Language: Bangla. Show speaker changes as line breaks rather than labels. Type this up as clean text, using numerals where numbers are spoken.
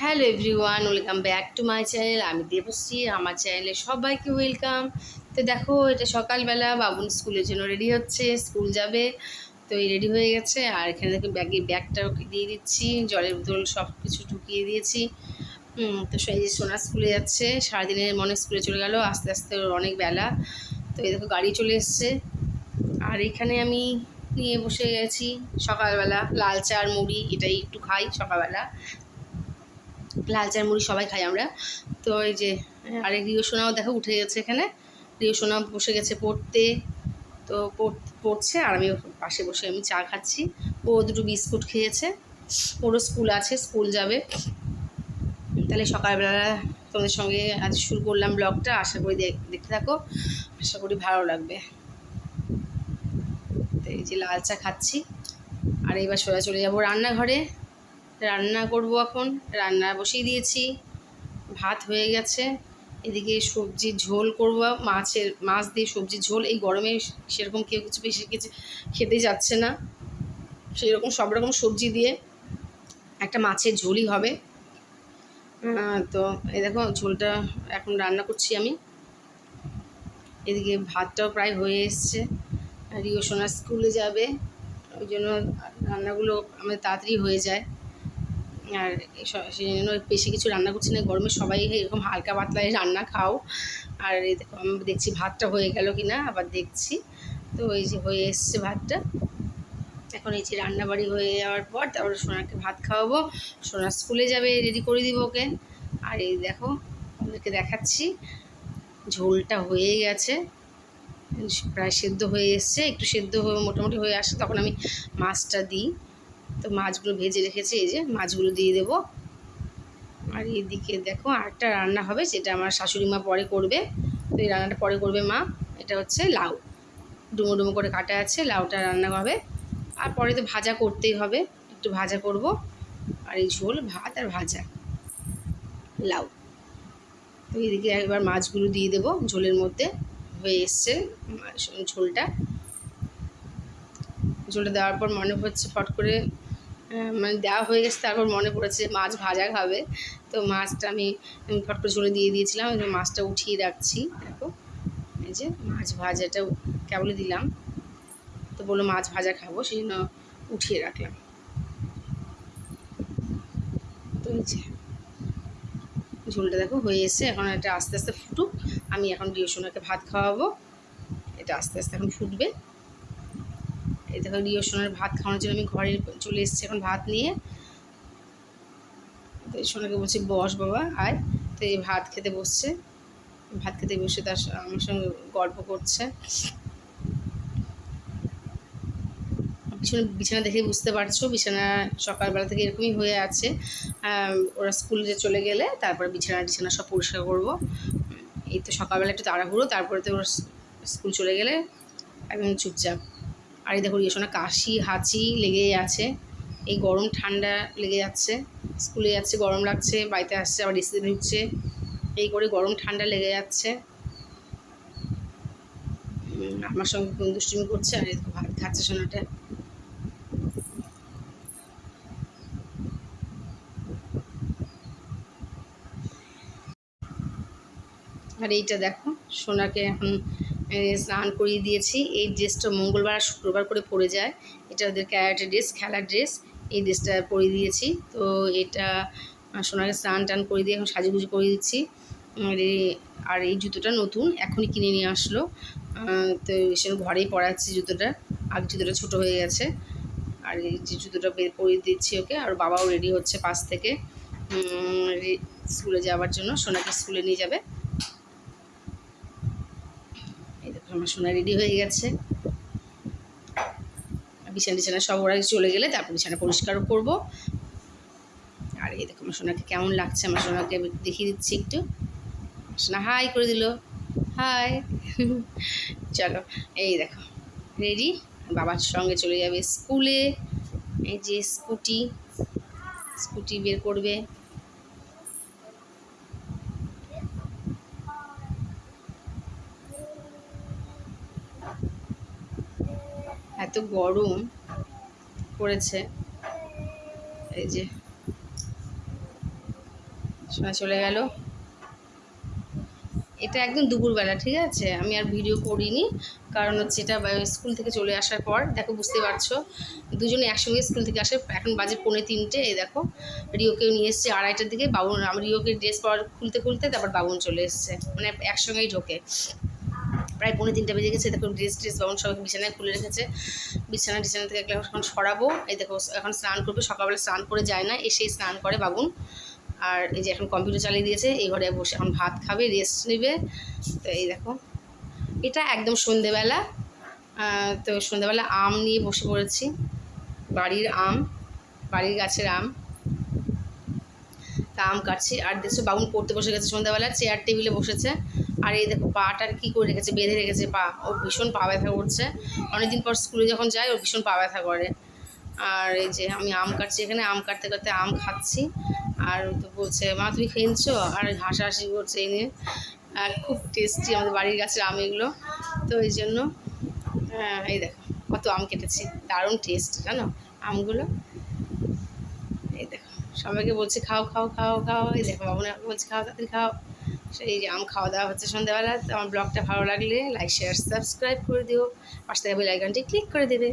Hello everyone, welcome back to my channel. আমি দেবশ্রী, আমার চ্যানেলে সবাইকে ওয়েলকাম। তো দেখো, এটা সকালবেলা বাবুন স্কুলের জন্য রেডি হচ্ছে, স্কুল যাবে। তো এই রেডি হয়ে গেছে, আর এখানে দেখো ব্যাগটা ওকে দিয়ে দিচ্ছি, জলের বোতল সব কিছু ঢুকিয়ে দিয়েছি। তো সেই যে সোনা স্কুলে যাচ্ছে, সারাদিনের মনে স্কুলে চলে গেল, আস্তে আস্তে ওর অনেক বেলা। তো এই দেখো গাড়ি চলে এসছে, আর এখানে আমি নিয়ে বসে গেছি সকালবেলা লাল চা আর মুড়ি, এটাই একটু খাই সকালবেলা। লাল চার মুড়ি সবাই খাই আমরা। তো এই যে আরেক রিও সোনাও দেখো উঠে গেছে, এখানে রিও সোনা বসে গেছে পড়তে। তো পড়ছে, আর আমি পাশে বসে আমি চা খাচ্ছি। ও দুটো বিস্কুট খেয়েছে, ওরও স্কুল আছে, স্কুল যাবে। তাহলে সকালবেলা তোমাদের সঙ্গে আজ শুরু করলাম ব্লগটা, আশা করি দেখতে থাকো, আশা করি ভালো লাগবে। তো এই যে লাল চা খাচ্ছি, আর এবার সোজা চলে যাবো রান্নাঘরে, রান্না করব। এখন রান্না বসিয়ে দিয়েছি, ভাত হয়ে গেছে। এদিকে সবজির ঝোল করব, মাছ দিয়ে সবজির ঝোল। এই গরমে সেরকম কেউ কিছু বেশি কিছু খেতে যাচ্ছে না, সেই রকম সব রকম সবজি দিয়ে একটা মাছের ঝোলই হবে। তো এই দেখো ঝোলটা এখন রান্না করছি আমি। এদিকে ভাতটাও প্রায় হয়ে এসছে, রিও সোনা স্কুলে যাবে, ওই জন্য রান্নাগুলো আমাদের তাড়াতাড়ি হয়ে যায়। আর সেই জন্য বেশি কিছু রান্না করছি না, গরমে সবাই এরকম হালকা পাতলায় রান্না খাও। আর এই দেখো আমি দেখছি ভাতটা হয়ে গেল কি না, আবার দেখছি। তো এই যে হয়ে এসছে ভাতটা। এখন এই যে রান্নাবাড়ি হয়ে যাওয়ার পর তারপরে সোনাকে ভাত খাওয়াবো, সোনা স্কুলে যাবে, রেডি করে দিব ওকে। আর এই দেখো ওদেরকে দেখাচ্ছি, ঝোলটা হয়ে গেছে, প্রায় সেদ্ধ হয়ে এসছে, একটু সেদ্ধ হয়ে মোটামুটি হয়ে আসে তখন আমি মাছটা দিই। তো মাছগুলো ভেজে রেখেছি, এই যে মাছগুলো দিয়ে দেবো। আর এদিকে দেখো আরেকটা রান্না হবে, যেটা আমার শাশুড়ি মা পরে করবে। তো এই রান্নাটা পরে করবে মা। এটা হচ্ছে লাউ, ডুমো ডুমো করে কাটা আছে, লাউটা রান্না হবে। আর পরে তো ভাজা করতেই হবে, একটু ভাজা করব। আর এই ঝোল, ভাত আর ভাজা, লাউ। তো এদিকে একবার মাছগুলো দিয়ে দেবো ঝোলের মধ্যে। হয়ে এসছে ঝোলটা। ঝোলটা দেওয়ার পর মনে হচ্ছে ফট করে, মানে দেওয়া হয়ে গেছে, তারপর মনে পড়েছে মাছ ভাজা খাবে। তো মাছটা আমি ফট করে ঝোলে দিয়ে দিয়েছিলাম, মাছটা উঠিয়ে রাখছি। দেখো এই যে মাছ ভাজাটা কেবলই দিলাম, তো বললো মাছ ভাজা খাবো, সেই জন্য উঠিয়ে রাখলাম। তো এই যে ঝোলটা দেখো হয়ে এসছে, এখন এটা আস্তে আস্তে ফুটুক। আমি এখন রিও সোনাকে ভাত খাওয়াবো, এটা আস্তে আস্তে এখন ফুটবে। এই দেখো রিও সোনার ভাত খাওয়ানোর জন্য আমি ঘরে চলে এসেছি এখন ভাত নিয়ে। তো সোনাকে বলছি বস বাবা আয়। তো এই ভাত খেতে বসছে, ভাত খেতে বসে তার আমার সঙ্গে গল্প করছে। বিছানা দেখে বুঝতে পারছো, বিছানা সকালবেলা থেকে এরকমই হয়ে আছে। ওরা স্কুলে চলে গেলে তারপরে বিছানা সব পরিষ্কার করবো। এই তো সকালবেলা একটু তাড়াহুড়ো, তারপরে তো ওরা স্কুল চলে গেলে একদম চুপচাপ। আর এই দেখো রিও কাশি হাঁচি লেগেই আছে, এই গরম ঠান্ডা লেগে যাচ্ছে। স্কুলে যাচ্ছে গরম লাগছে, বাড়িতে আসছে আবার এসিতে ঢুকছে, এই করে গরম ঠান্ডা লেগে যাচ্ছে। আমার সঙ্গে দুষ্টুমি করছে, আর ভাত খাচ্ছে সোনাটা। আর এইটা দেখো সোনাকে এখন স্নান করিয়ে দিয়েছি। এই ড্রেসটা মঙ্গলবার আর শুক্রবার করে পরে যায়, এটা ওদের ক্যারাটে ড্রেস, খেলার ড্রেস। এই ড্রেসটা পরিয়ে দিয়েছি। তো এটা সোনাকে স্নান টান করে দিয়ে এখন সাজুগুজু করে দিচ্ছি। আর এই জুতোটা নতুন এখনই কিনে নিয়ে আসলো, তো সে ঘরেই পরাচ্ছি জুতোটা, আর জুতোটা ছোটো হয়ে গেছে। আর এই যে জুতোটা পরিয়ে দিচ্ছি ওকে। আর বাবাও রেডি হচ্ছে পাশ থেকে স্কুলে যাওয়ার জন্য, সোনাকে স্কুলে নিয়ে যাবে। এই দেখো আমার সোনা রেডি হয়ে গেছে। বিছানা সব ওরা চলে গেলে তারপর বিছানা পরিষ্কারও করবো। আর এই দেখো আমার সোনাকে কেমন লাগছে, আমার সোনাকে দেখিয়ে দিচ্ছি একটু। সোনা হাই করে দিল, হাই। চলো এই দেখো রেডি, বাবার সঙ্গে চলে যাবে স্কুলে। এই যে স্কুটি বের করবে। এত গরম পড়েছে, এই যে সোনা চলে গেল। এটা একদম দুপুরবেলা, ঠিক আছে, আমি আর ভিডিও করিনি, কারণ হচ্ছে এটা স্কুল থেকে চলে আসার পর। দেখো বুঝতে পারছো, দুজনে একসঙ্গে স্কুল থেকে আসে। এখন বাজে 2:45। এই দেখো রিওকেও নিয়ে এসছে 2:30টার দিকে। বাবুন, আমি রিওকে ড্রেস পর খুলতে খুলতে তারপর বাবুন চলে এসছে, মানে একসঙ্গেই ঢোকে। প্রায় 2:45 বেজে গেছে। দেখো ড্রেস বাবুন সবাই বিছানায় খুলে রেখেছে। বিছানা থেকে এখন সরাবো। এই দেখো এখন স্নান করবে। সকালবেলা স্নান করে যায় না, এসেই স্নান করে বাবুন। আর এই যে এখন কম্পিউটার চালিয়ে দিয়েছে, এই ঘরে বসে এখন ভাত খাবে, রেস্ট নেবে। তো এই দেখো, এটা একদম সন্ধেবেলা। তো সন্ধেবেলা আম নিয়ে বসে পড়েছি, বাড়ির আম, বাড়ির গাছের আম। তা আম কাটছি। আর দেখছো বাবুন পড়তে বসে গেছে সন্ধ্যাবেলা, চেয়ার টেবিলে বসেছে। আর এই দেখো পাটার কী করে রেখেছে, বেঁধে রেখেছে পা। ওর ভীষণ পা ব্যথা করছে, অনেকদিন পর স্কুলে যখন যায় ওর ভীষণ পা ব্যথা করে। আর এই যে আমি আম কাটছি, এখানে আম কাটতে কাটতে আম খাচ্ছি। আর তো বলছে, মা তুমি খেয়েছো, আর হাসাহাসি করছে এই নিয়ে। আর খুব টেস্টি আমাদের বাড়ির গাছের আম এগুলো, তো এই জন্য এই দেখো কত আম কেটেছি, দারুণ টেস্ট জানো আমগুলো। এই দেখো সবাইকে বলছি খাও খাও খাও খাও। এই দেখো বাবুরা বলছে খাও, তাড়াতাড়ি খাও। সেই যে আম খাওয়া দাওয়া হচ্ছে সন্ধ্যাবেলা। তো আমার ব্লগটা ভালো লাগলে লাইক শেয়ার সাবস্ক্রাইব করে দিও, পাশে থাকা বেল আইকনটি ক্লিক করে দেবে।